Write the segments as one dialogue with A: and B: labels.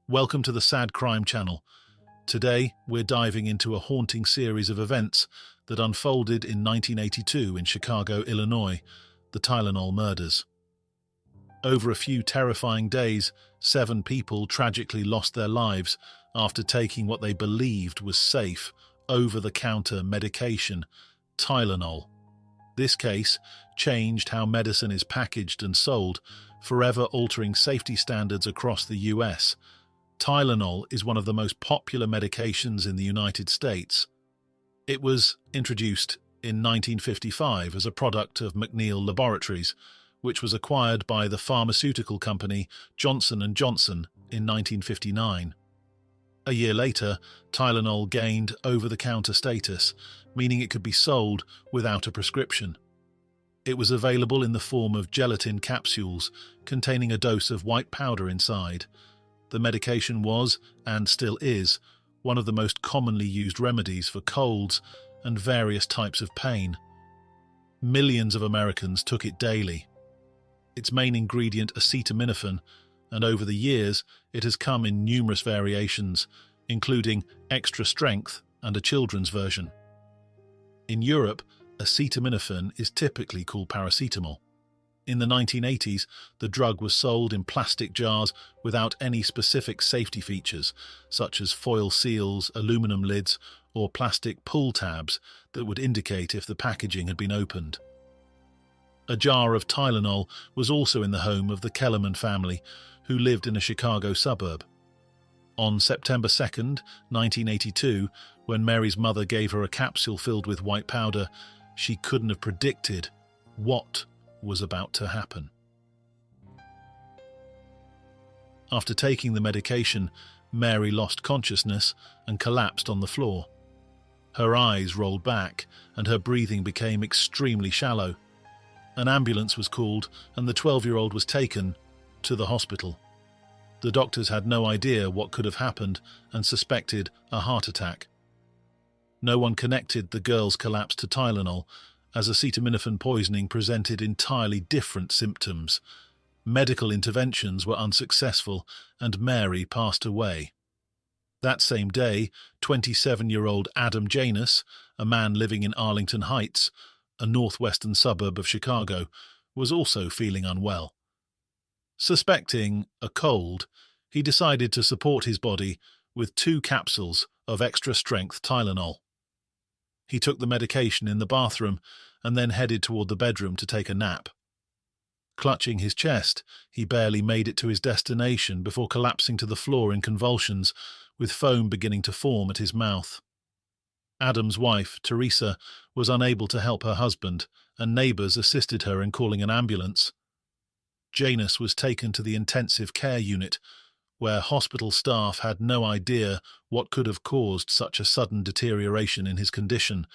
A: Welcome to the Sad Crime Channel. Today, we're diving into a haunting series of events that unfolded in 1982 in Chicago, Illinois, the Tylenol murders. Over a few terrifying days, 7 people tragically lost their lives after taking what they believed was safe, over-the-counter medication, Tylenol. This case changed how medicine is packaged and sold, forever altering safety standards across the US. Tylenol is one of the most popular medications in the United States. It was introduced in 1955 as a product of McNeil Laboratories, which was acquired by the pharmaceutical company Johnson & Johnson in 1959. A year later, Tylenol gained over-the-counter status, meaning it could be sold without a prescription. It was available in the form of gelatin capsules containing a dose of white powder inside. The medication was, and still is, one of the most commonly used remedies for colds and various types of pain. Millions of Americans took it daily. Its main ingredient, acetaminophen, and over the years it has come in numerous variations, including extra strength and a children's version. In Europe, acetaminophen is typically called paracetamol. In the 1980s, the drug was sold in plastic jars without any specific safety features, such as foil seals, aluminum lids, or plastic pull tabs that would indicate if the packaging had been opened. A jar of Tylenol was also in the home of the Kellerman family, who lived in a Chicago suburb. On September 2nd, 1982, when Mary's mother gave her a capsule filled with white powder, she couldn't have predicted what was about to happen. After taking the medication, Mary lost consciousness and collapsed on the floor. Her eyes rolled back and her breathing became extremely shallow. An ambulance was called and the 12-year-old was taken to the hospital. The doctors had no idea what could have happened and suspected a heart attack. No one connected the girl's collapse to Tylenol, as acetaminophen poisoning presented entirely different symptoms. Medical interventions were unsuccessful and Mary passed away. That same day, 27-year-old Adam Janus, a man living in Arlington Heights, a northwestern suburb of Chicago, was also feeling unwell. Suspecting a cold, he decided to support his body with 2 capsules of extra-strength Tylenol. He took the medication in the bathroom and then headed toward the bedroom to take a nap. Clutching his chest, he barely made it to his destination before collapsing to the floor in convulsions, with foam beginning to form at his mouth. Adam's wife, Teresa, was unable to help her husband, and neighbors assisted her in calling an ambulance. Janus was taken to the intensive care unit, where hospital staff had no idea what could have caused such a sudden deterioration in his condition.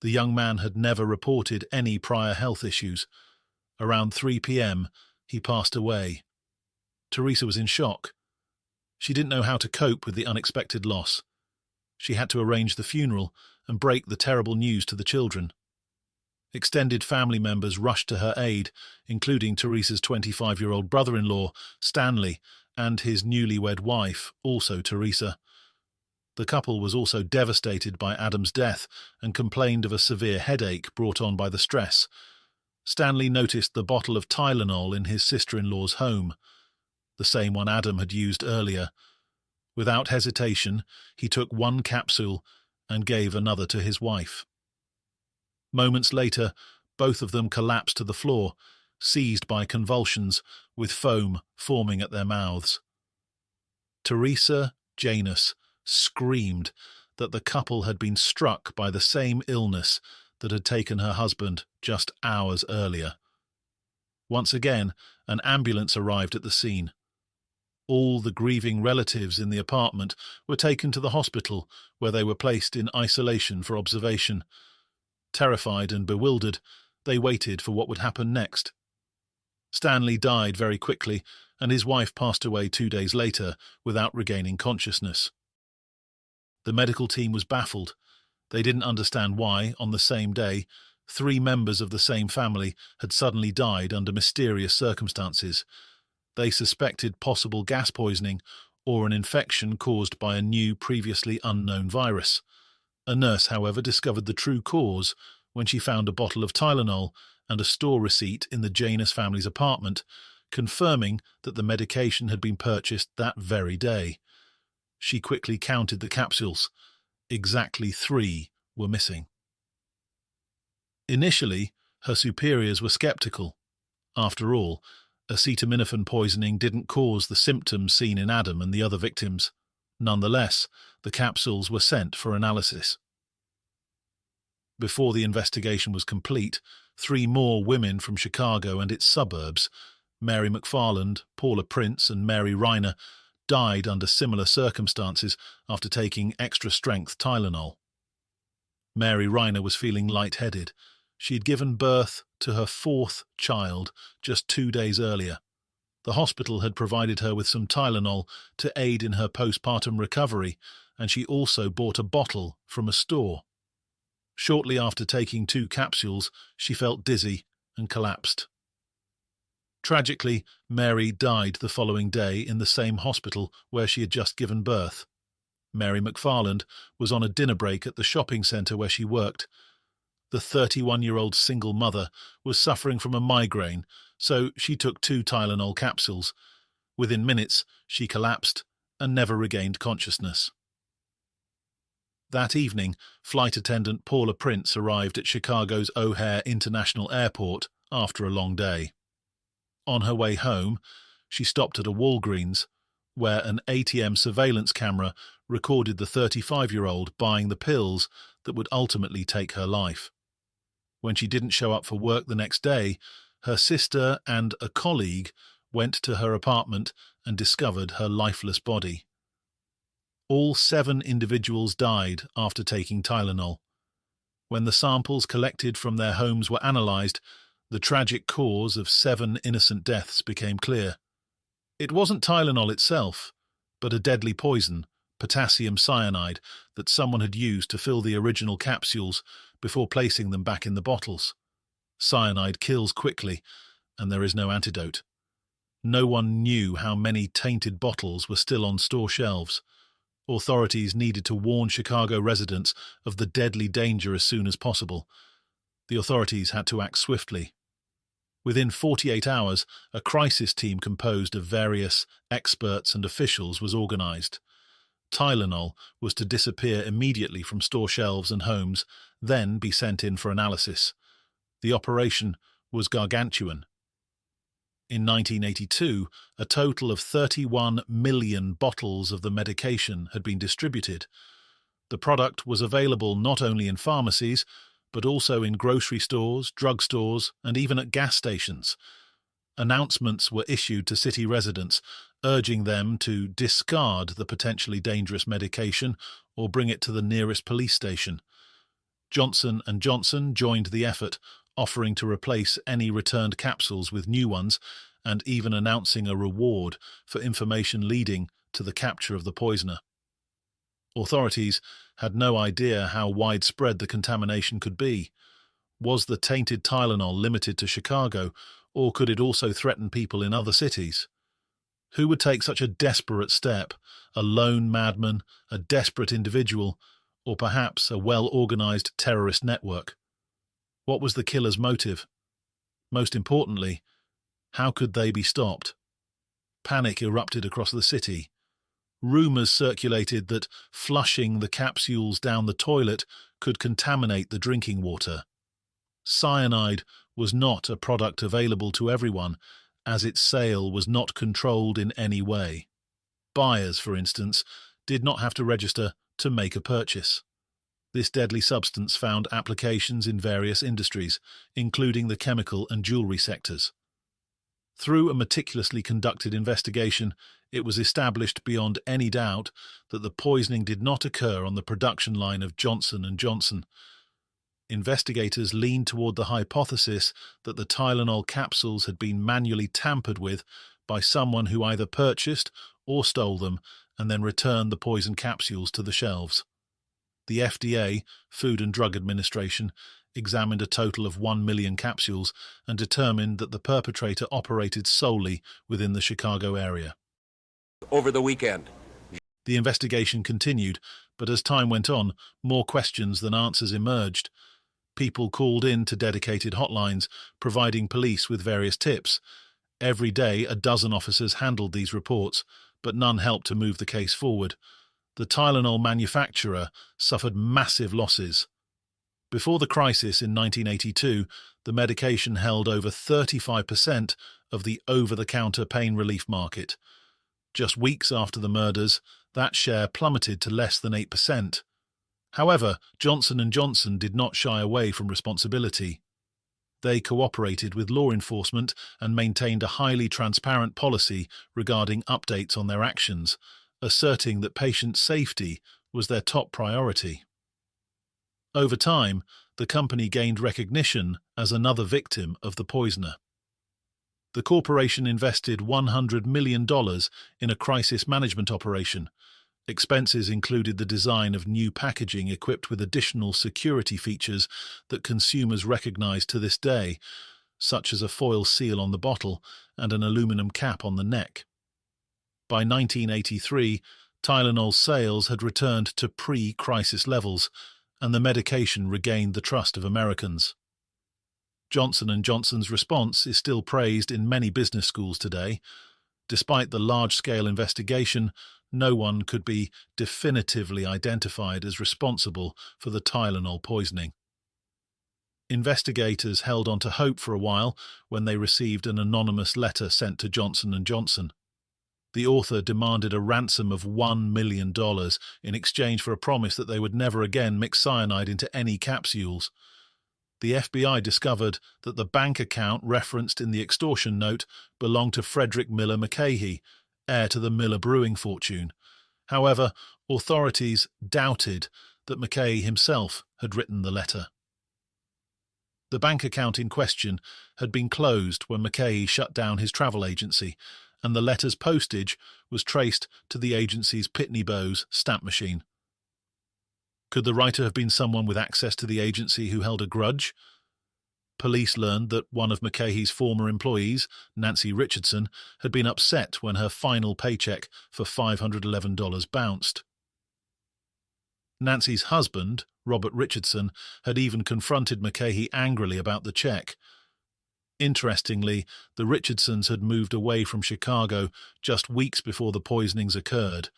A: The young man had never reported any prior health issues. Around 3 p.m., he passed away. Teresa was in shock. She didn't know how to cope with the unexpected loss. She had to arrange the funeral and break the terrible news to the children. Extended family members rushed to her aid, including Teresa's 25-year-old brother-in-law, Stanley, and his newlywed wife, also Teresa. The couple was also devastated by Adam's death and complained of a severe headache brought on by the stress. Stanley noticed the bottle of Tylenol in his sister-in-law's home, the same one Adam had used earlier. Without hesitation, he took 1 capsule and gave another to his wife. Moments later, both of them collapsed to the floor, seized by convulsions, with foam forming at their mouths. Teresa Janus screamed that the couple had been struck by the same illness that had taken her husband just hours earlier. Once again, an ambulance arrived at the scene. All the grieving relatives in the apartment were taken to the hospital, where they were placed in isolation for observation. Terrified and bewildered, they waited for what would happen next. Stanley died very quickly, and his wife passed away 2 days later without regaining consciousness. The medical team was baffled. They didn't understand why, on the same day, 3 members of the same family had suddenly died under mysterious circumstances. They suspected possible gas poisoning or an infection caused by a new, previously unknown virus. A nurse, however, discovered the true cause when she found a bottle of Tylenol and a store receipt in the Janus family's apartment, confirming that the medication had been purchased that very day. She quickly counted the capsules. Exactly 3 were missing. Initially, her superiors were skeptical. After all, acetaminophen poisoning didn't cause the symptoms seen in Adam and the other victims. Nonetheless, the capsules were sent for analysis. Before the investigation was complete, 3 more women from Chicago and its suburbs, Mary McFarland, Paula Prince, and Mary Reiner, died under similar circumstances after taking extra-strength Tylenol. Mary Reiner was feeling lightheaded. She had given birth to her 4th child just 2 days earlier. The hospital had provided her with some Tylenol to aid in her postpartum recovery, and she also bought a bottle from a store. Shortly after taking 2 capsules, she felt dizzy and collapsed. Tragically, Mary died the following day in the same hospital where she had just given birth. Mary McFarland was on a dinner break at the shopping centre where she worked. The 31-year-old single mother was suffering from a migraine, so she took 2 Tylenol capsules. Within minutes, she collapsed and never regained consciousness. That evening, flight attendant Paula Prince arrived at Chicago's O'Hare International Airport after a long day. On her way home, she stopped at a Walgreens, where an ATM surveillance camera recorded the 35-year-old buying the pills that would ultimately take her life. When she didn't show up for work the next day, her sister and a colleague went to her apartment and discovered her lifeless body. All 7 individuals died after taking Tylenol. When the samples collected from their homes were analysed, the tragic cause of 7 innocent deaths became clear. It wasn't Tylenol itself, but a deadly poison, potassium cyanide, that someone had used to fill the original capsules before placing them back in the bottles. Cyanide kills quickly, and there is no antidote. No one knew how many tainted bottles were still on store shelves. Authorities needed to warn Chicago residents of the deadly danger as soon as possible. The authorities had to act swiftly. Within 48 hours, a crisis team composed of various experts and officials was organized. Tylenol was to disappear immediately from store shelves and homes, then be sent in for analysis. The operation was gargantuan. In 1982, a total of 31 million bottles of the medication had been distributed. The product was available not only in pharmacies, but also in grocery stores, drugstores, and even at gas stations. Announcements were issued to city residents, urging them to discard the potentially dangerous medication or bring it to the nearest police station. Johnson & Johnson joined the effort, offering to replace any returned capsules with new ones, and even announcing a reward for information leading to the capture of the poisoner. Authorities had no idea how widespread the contamination could be. Was the tainted Tylenol limited to Chicago, or could it also threaten people in other cities? Who would take such a desperate step? A lone madman, a desperate individual, or perhaps a well-organized terrorist network? What was the killer's motive? Most importantly, how could they be stopped? Panic erupted across the city. Rumours circulated that flushing the capsules down the toilet could contaminate the drinking water. Cyanide was not a product available to everyone, as its sale was not controlled in any way. Buyers, for instance, did not have to register to make a purchase. This deadly substance found applications in various industries, including the chemical and jewellery sectors. Through a meticulously conducted investigation, it was established beyond any doubt that the poisoning did not occur on the production line of Johnson & Johnson. Investigators leaned toward the hypothesis that the Tylenol capsules had been manually tampered with by someone who either purchased or stole them and then returned the poison capsules to the shelves. The FDA, Food and Drug Administration, examined a total of 1 million capsules and determined that the perpetrator operated solely within the Chicago area.
B: over the weekend.
A: The investigation continued, but as time went on, more questions than answers emerged. People called in to dedicated hotlines, providing police with various tips. Every day, a dozen officers handled these reports, but none helped to move the case forward. The Tylenol manufacturer suffered massive losses. Before the crisis in 1982, the medication held over 35% of the over-the-counter pain relief market. Just weeks after the murders, that share plummeted to less than 8%. However, Johnson & Johnson did not shy away from responsibility. They cooperated with law enforcement and maintained a highly transparent policy regarding updates on their actions, asserting that patient safety was their top priority. Over time, the company gained recognition as another victim of the poisoner. The corporation invested $100 million in a crisis management operation. Expenses included the design of new packaging equipped with additional security features that consumers recognize to this day, such as a foil seal on the bottle and an aluminum cap on the neck. By 1983, Tylenol's sales had returned to pre-crisis levels, and the medication regained the trust of Americans. Johnson & Johnson's response is still praised in many business schools today. Despite the large-scale investigation, no one could be definitively identified as responsible for the Tylenol poisoning. Investigators held on to hope for a while when they received an anonymous letter sent to Johnson & Johnson. The author demanded a ransom of $1 million in exchange for a promise that they would never again mix cyanide into any capsules. The FBI discovered that the bank account referenced in the extortion note belonged to Frederick Miller McCahey, heir to the Miller Brewing fortune. However, authorities doubted that McCahey himself had written the letter. The bank account in question had been closed when McCahey shut down his travel agency, and the letter's postage was traced to the agency's Pitney Bowes stamp machine. Could the writer have been someone with access to the agency who held a grudge? Police learned that one of McCahey's former employees, Nancy Richardson, had been upset when her final paycheck for $511 bounced. Nancy's husband, Robert Richardson, had even confronted McCahey angrily about the check. Interestingly, the Richardsons had moved away from Chicago just weeks before the poisonings occurred.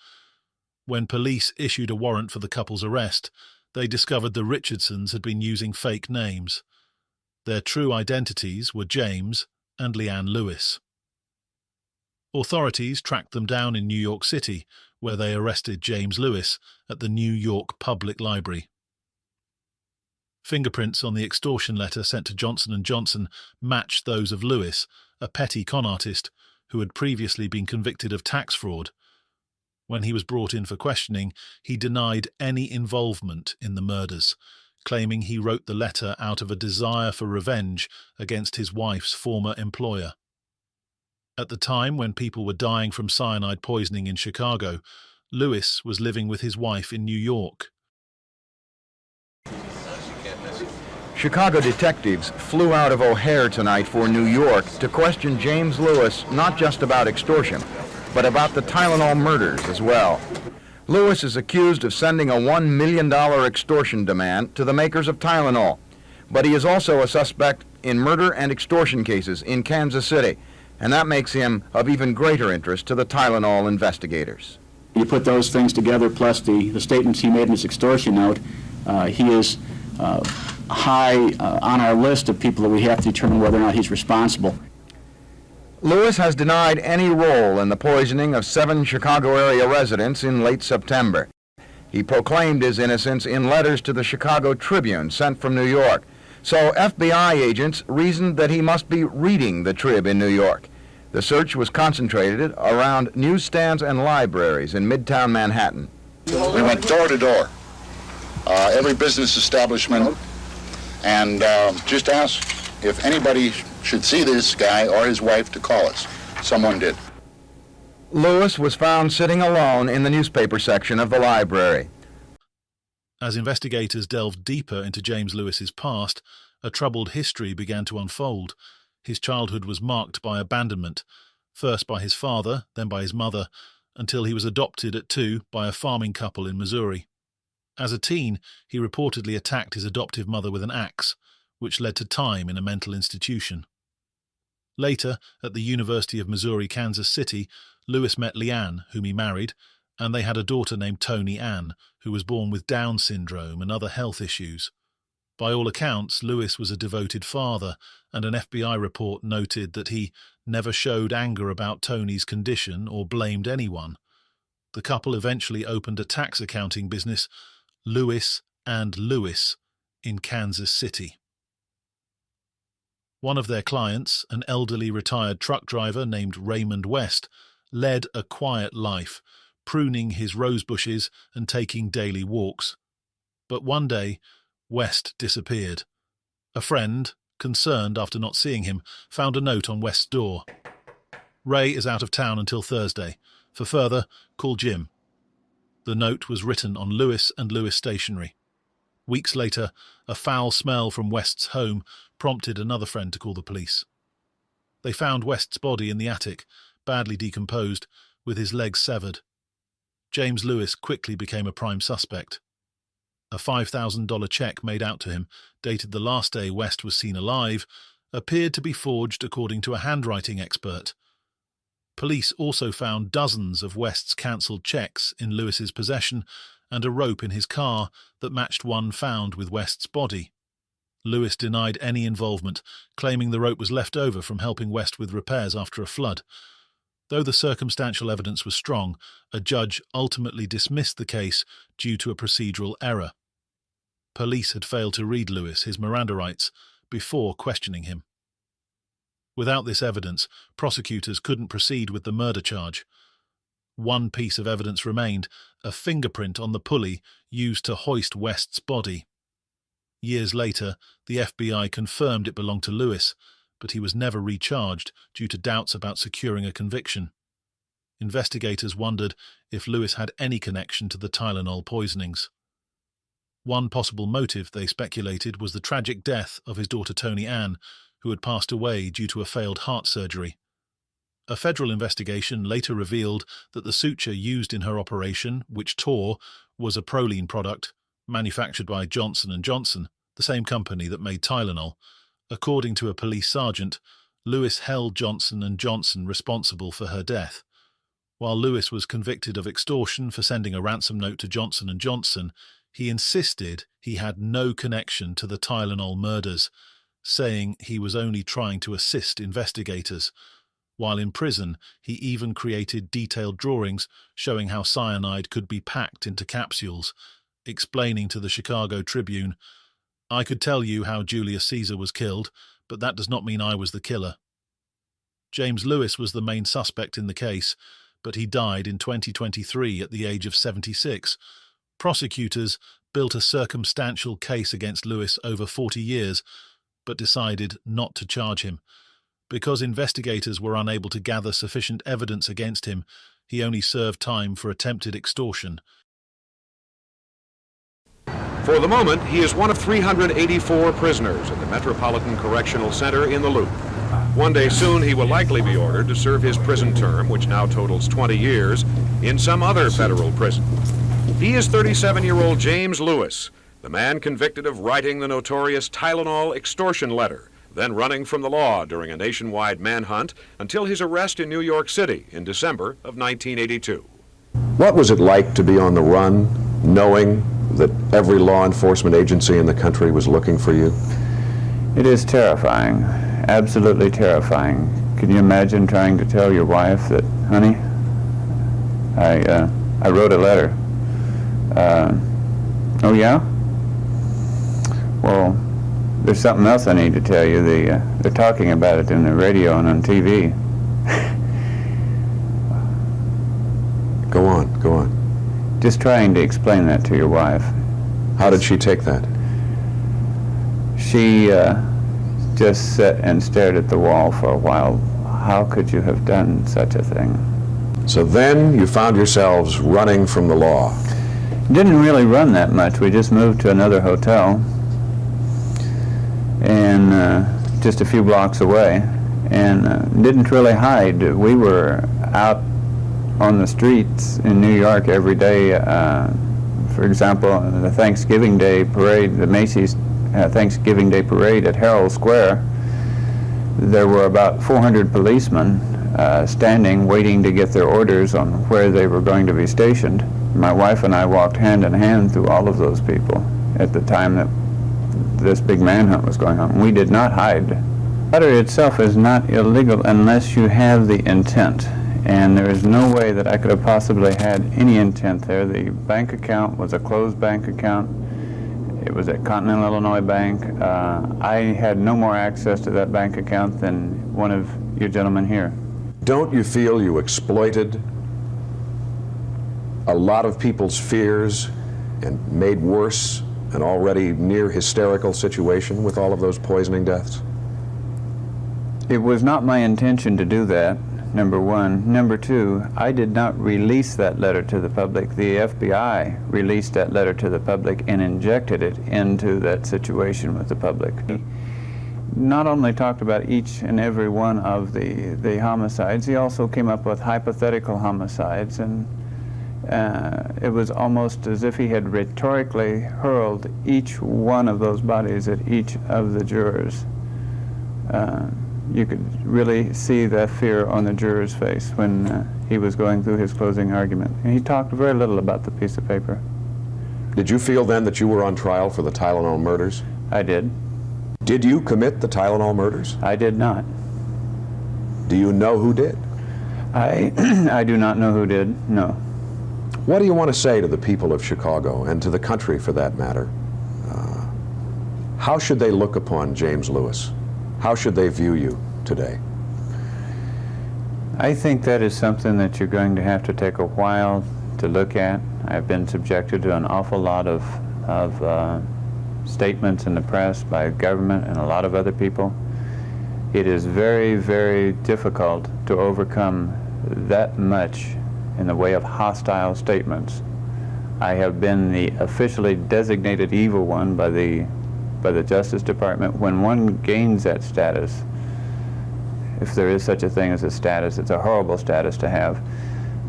A: When police issued a warrant for the couple's arrest, they discovered the Richardsons had been using fake names. Their true identities were James and Leanne Lewis. Authorities tracked them down in New York City, where they arrested James Lewis at the New York Public Library. Fingerprints on the extortion letter sent to Johnson & Johnson matched those of Lewis, a petty con artist who had previously been convicted of tax fraud. When he was brought in for questioning, he denied any involvement in the murders, claiming he wrote the letter out of a desire for revenge against his wife's former employer. At the time when people were dying from cyanide poisoning in Chicago, Lewis was living with his wife in New York.
C: Chicago detectives flew out of O'Hare tonight for New York to question James Lewis not just about extortion, but about the Tylenol murders as well. Lewis is accused of sending a $1 million extortion demand to the makers of Tylenol, but he is also a suspect in murder and extortion cases in Kansas City, and that makes him of even greater interest to the Tylenol investigators.
D: You put those things together, plus the statements he made in his extortion note, he is high on our list of people that we have to determine whether or not he's responsible.
C: Lewis has denied any role in the poisoning of 7 Chicago area residents in late September. He proclaimed his innocence in letters to the Chicago Tribune sent from New York. So FBI agents reasoned that he must be reading the Trib in New York. The search was concentrated around newsstands and libraries in Midtown Manhattan.
E: We went door to door, every business establishment, and just asked if anybody should see this guy or his wife to call us. Someone did.
C: Lewis was found sitting alone in the newspaper section of the library.
A: As investigators delved deeper into James Lewis's past, a troubled history began to unfold. His childhood was marked by abandonment, first by his father, then by his mother, until he was adopted at 2 by a farming couple in Missouri. As a teen, he reportedly attacked his adoptive mother with an axe, which led to time in a mental institution. Later, at the University of Missouri, Kansas City, Lewis met Leanne, whom he married, and they had a daughter named Toni Ann, who was born with Down syndrome and other health issues. By all accounts, Lewis was a devoted father, and an FBI report noted that he never showed anger about Toni's condition or blamed anyone. The couple eventually opened a tax accounting business, Lewis and Lewis, in Kansas City. One of their clients, an elderly retired truck driver named Raymond West, led a quiet life, pruning his rose bushes and taking daily walks. But one day, West disappeared. A friend, concerned after not seeing him, found a note on West's door. "Ray is out of town until Thursday. For further, call Jim." The note was written on Lewis and Lewis stationery. Weeks later, a foul smell from West's home prompted another friend to call the police. They found West's body in the attic, badly decomposed, with his legs severed. James Lewis quickly became a prime suspect. A $5,000 check made out to him, dated the last day West was seen alive, appeared to be forged according to a handwriting expert. Police also found dozens of West's cancelled checks in Lewis's possession and a rope in his car that matched one found with West's body. Lewis denied any involvement, claiming the rope was left over from helping West with repairs after a flood. Though the circumstantial evidence was strong, a judge ultimately dismissed the case due to a procedural error. Police had failed to read Lewis his Miranda rights before questioning him. Without this evidence, prosecutors couldn't proceed with the murder charge. One piece of evidence remained, a fingerprint on the pulley used to hoist West's body. Years later, the FBI confirmed it belonged to Lewis, but he was never recharged due to doubts about securing a conviction. Investigators wondered if Lewis had any connection to the Tylenol poisonings. One possible motive, they speculated, was the tragic death of his daughter Toni Ann, who had passed away due to a failed heart surgery. A federal investigation later revealed that the suture used in her operation, which tore, was a Proline product manufactured by Johnson & Johnson, the same company that made Tylenol. According to a police sergeant, Lewis held Johnson & Johnson responsible for her death. While Lewis was convicted of extortion for sending a ransom note to Johnson & Johnson, he insisted he had no connection to the Tylenol murders, saying he was only trying to assist investigators. While in prison, he even created detailed drawings showing how cyanide could be packed into capsules, explaining to the Chicago Tribune, "I could tell you how Julius Caesar was killed, but that does not mean I was the killer." James Lewis was the main suspect in the case, but he died in 2023 at the age of 76. Prosecutors built a circumstantial case against Lewis over 40 years, but decided not to charge him. Because investigators were unable to gather sufficient evidence against him, he only served time for attempted extortion.
B: For the moment, he is one of 384 prisoners at the Metropolitan Correctional Center in the Loop. One day soon, he will likely be ordered to serve his prison term, which now totals 20 years, in some other federal prison. He is 37-year-old James Lewis, the man convicted of writing the notorious Tylenol extortion letter, then running from the law during a nationwide manhunt until his arrest in New York City in December of 1982.
F: What was it like to be on the run, knowing that every law enforcement agency in the country was looking for you?
G: It is terrifying, absolutely terrifying. Can you imagine trying to tell your wife that, honey, I wrote a letter. Oh yeah? Well, there's something else I need to tell you. They're talking about it in the radio and on TV.
F: Go on.
G: Just trying to explain that to your wife.
F: How did she take that?
G: She just sat and stared at the wall for a while. How could you have done such a thing?
F: So then you found yourselves running from the law.
G: Didn't really run that much. We just moved to another hotel, and just a few blocks away, and didn't really hide. We were out on the streets in New York every day. For example, the Thanksgiving Day parade, the Macy's Thanksgiving Day parade at Herald Square, there were about 400 policemen standing waiting to get their orders on where they were going to be stationed. My wife and I walked hand in hand through all of those people at the time that this big manhunt was going on. We did not hide. The letter itself is not illegal unless you have the intent. And there is no way that I could have possibly had any intent there. The bank account was a closed bank account. It was at Continental Illinois Bank. I had no more access to that bank account than one of you gentlemen here.
F: Don't you feel you exploited a lot of people's fears and made worse an already near hysterical situation with all of those poisoning deaths?
G: It was not my intention to do that, number one. Number two, I did not release that letter to the public. The FBI released that letter to the public and injected it into that situation with the public. He not only talked about each and every one of the homicides, he also came up with hypothetical homicides, and it was almost as if he had rhetorically hurled each one of those bodies at each of the jurors. You could really see that fear on the juror's face when he was going through his closing argument. And he talked very little about the piece of paper.
F: Did you feel then that you were on trial for the Tylenol murders?
G: I did.
F: Did you commit the Tylenol murders?
G: I did not.
F: Do you know who did?
G: I do not know who did, no.
F: What do you want to say to the people of Chicago, and to the country for that matter? How should they look upon James Lewis? How should they view you today?
G: I think that is something that you're going to have to take a while to look at. I've been subjected to an awful lot of statements in the press by government and a lot of other people. It is very, very difficult to overcome that much in the way of hostile statements. I have been the officially designated evil one by the Justice Department. When one gains that status, if there is such a thing as a status, it's a horrible status to have.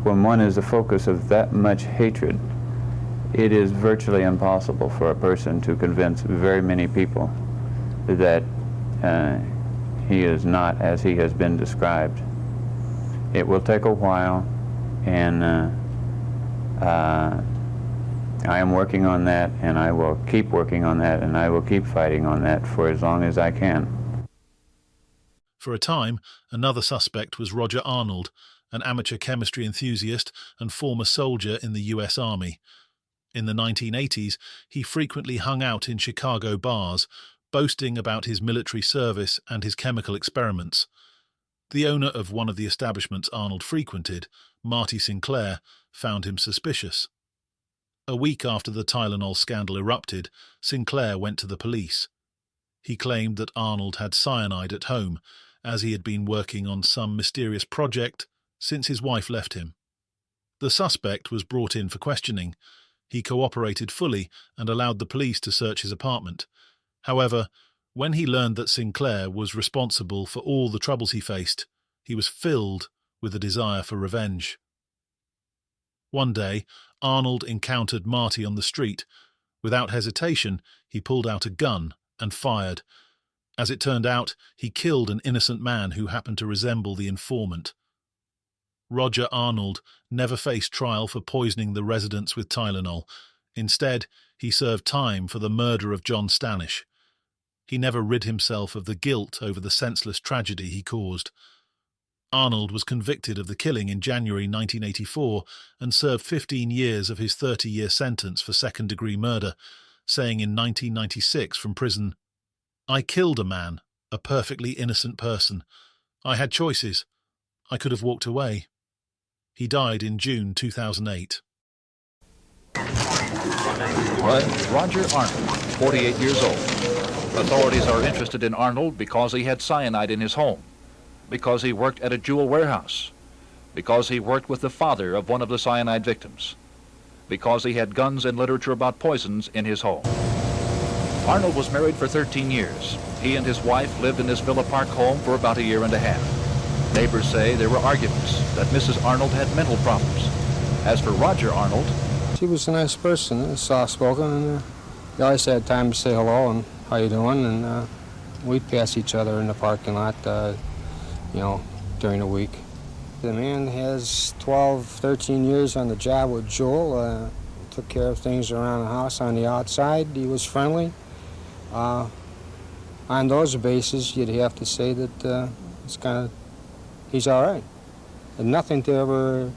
G: When one is the focus of that much hatred, it is virtually impossible for a person to convince very many people that he is not as he has been described. It will take a while, and I am working on that, and I will keep working on that, and I will keep fighting on that for as long as I can.
A: For a time, another suspect was Roger Arnold, an amateur chemistry enthusiast and former soldier in the U.S. Army. In the 1980s, he frequently hung out in Chicago bars, boasting about his military service and his chemical experiments. The owner of one of the establishments Arnold frequented, Marty Sinclair, found him suspicious. A week after the Tylenol scandal erupted, Sinclair went to the police. He claimed that Arnold had cyanide at home, as he had been working on some mysterious project since his wife left him. The suspect was brought in for questioning. He cooperated fully and allowed the police to search his apartment. However, when he learned that Sinclair was responsible for all the troubles he faced, he was filled with a desire for revenge. One day, Arnold encountered Marty on the street. Without hesitation, he pulled out a gun and fired. As it turned out, he killed an innocent man who happened to resemble the informant. Roger Arnold never faced trial for poisoning the residents with Tylenol. Instead, he served time for the murder of John Stanish. He never rid himself of the guilt over the senseless tragedy he caused. Arnold was convicted of the killing in January 1984 and served 15 years of his 30-year sentence for second-degree murder, saying in 1996 from prison, "I killed a man, a perfectly innocent person. I had choices. I could have walked away." He died in June 2008.
H: Roger Arnold, 48 years old. Authorities are interested in Arnold because he had cyanide in his home, because he worked at a jewel warehouse, because he worked with the father of one of the cyanide victims, because he had guns and literature about poisons in his home. Arnold was married for 13 years. He and his wife lived in his Villa Park home for about a year and a half. Neighbors say there were arguments, that Mrs. Arnold had mental problems. As for Roger Arnold,
I: she was a nice person, soft-spoken, and we always had time to say hello and how you doing, and we'd pass each other in the parking lot, during the week. The man has 12, 13 years on the job with Jewel, took care of things around the house on the outside. He was friendly. On those bases, you'd have to say that he's all right. And nothing to ever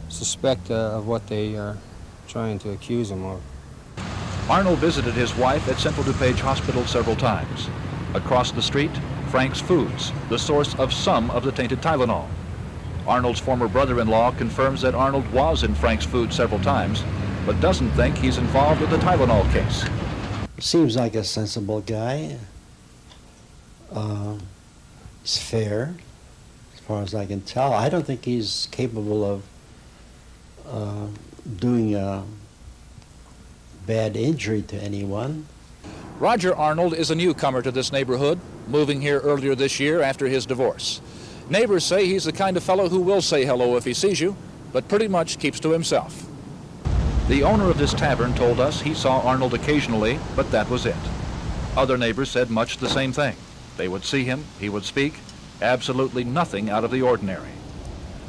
I: suspect of what they are trying to accuse him of.
H: Arnold visited his wife at Central DuPage Hospital several times. Across the street, Frank's Foods, the source of some of the tainted Tylenol. Arnold's former brother-in-law confirms that Arnold was in Frank's Foods several times, but doesn't think he's involved with the Tylenol case.
J: Seems like a sensible guy. He's fair, as far as I can tell. I don't think he's capable of doing a bad injury to anyone.
H: Roger Arnold is a newcomer to this neighborhood, moving here earlier this year after his divorce. Neighbors say he's the kind of fellow who will say hello if he sees you, but pretty much keeps to himself. The owner of this tavern told us he saw Arnold occasionally, but that was it. Other neighbors said much the same thing. They would see him, he would speak, absolutely nothing out of the ordinary.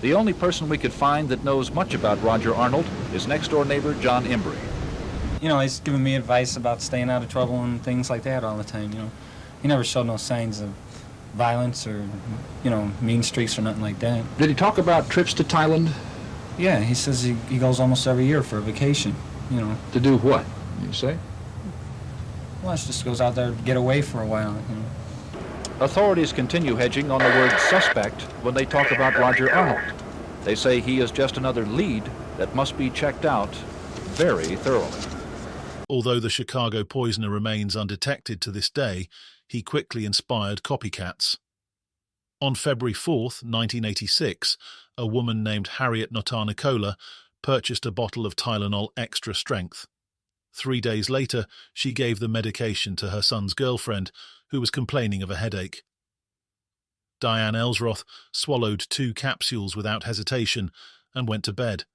H: The only person we could find that knows much about Roger Arnold is next-door neighbor John Embry.
K: He's giving me advice about staying out of trouble and things like that all the time, He never showed no signs of violence or, mean streaks or nothing like that.
H: Did he talk about trips to Thailand?
K: Yeah, he says he goes almost every year for a vacation,
H: To do what, you say?
K: Well, he just goes out there to get away for a while,
H: Authorities continue hedging on the word suspect when they talk about Roger Arnold. They say he is just another lead that must be checked out very thoroughly.
A: Although the Chicago poisoner remains undetected to this day, he quickly inspired copycats. On February 4th, 1986, a woman named Harriet Notanicola purchased a bottle of Tylenol Extra Strength. 3 days later, she gave the medication to her son's girlfriend, who was complaining of a headache. Diane Ellsworth swallowed 2 capsules without hesitation and went to bed.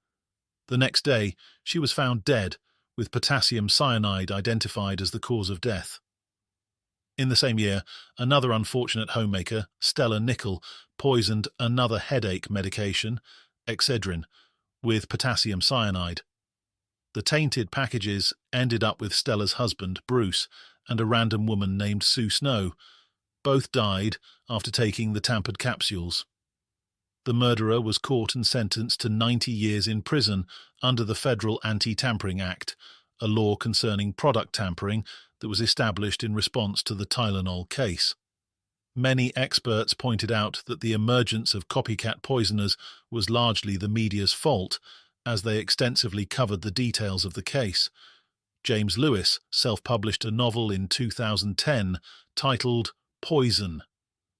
A: The next day, she was found dead, with potassium cyanide identified as the cause of death. In the same year, another unfortunate homemaker, Stella Nickel, poisoned another headache medication, Excedrin, with potassium cyanide. The tainted packages ended up with Stella's husband, Bruce, and a random woman named Sue Snow. Both died after taking the tampered capsules. The murderer was caught and sentenced to 90 years in prison under the Federal Anti-Tampering Act, a law concerning product tampering that was established in response to the Tylenol case. Many experts pointed out that the emergence of copycat poisoners was largely the media's fault, as they extensively covered the details of the case. James Lewis self-published a novel in 2010 titled Poison,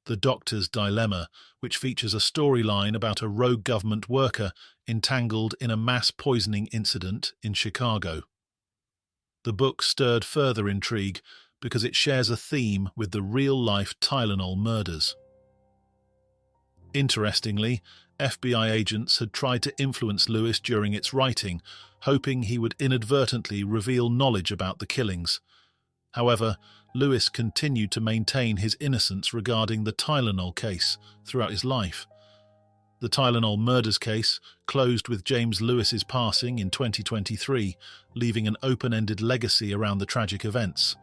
A: The Doctor's Dilemma, which features a storyline about a rogue government worker entangled in a mass poisoning incident in Chicago. The book stirred further intrigue because it shares a theme with the real-life Tylenol murders. Interestingly, FBI agents had tried to influence Lewis during its writing, hoping he would inadvertently reveal knowledge about the killings. However, Lewis continued to maintain his innocence regarding the Tylenol case throughout his life. The Tylenol murders case closed with James Lewis's passing in 2023, leaving an open-ended legacy around the tragic events.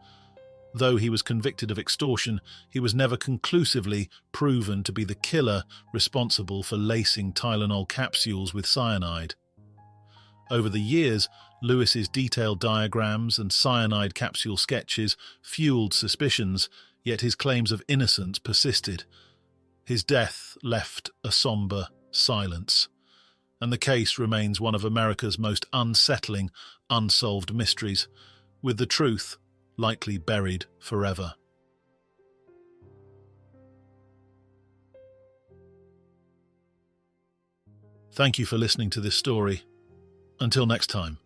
A: Though he was convicted of extortion, he was never conclusively proven to be the killer responsible for lacing Tylenol capsules with cyanide. Over the years, Lewis's detailed diagrams and cyanide capsule sketches fueled suspicions, yet his claims of innocence persisted. His death left a somber silence, and the case remains one of America's most unsettling, unsolved mysteries, with the truth likely buried forever. Thank you for listening to this story. Until next time.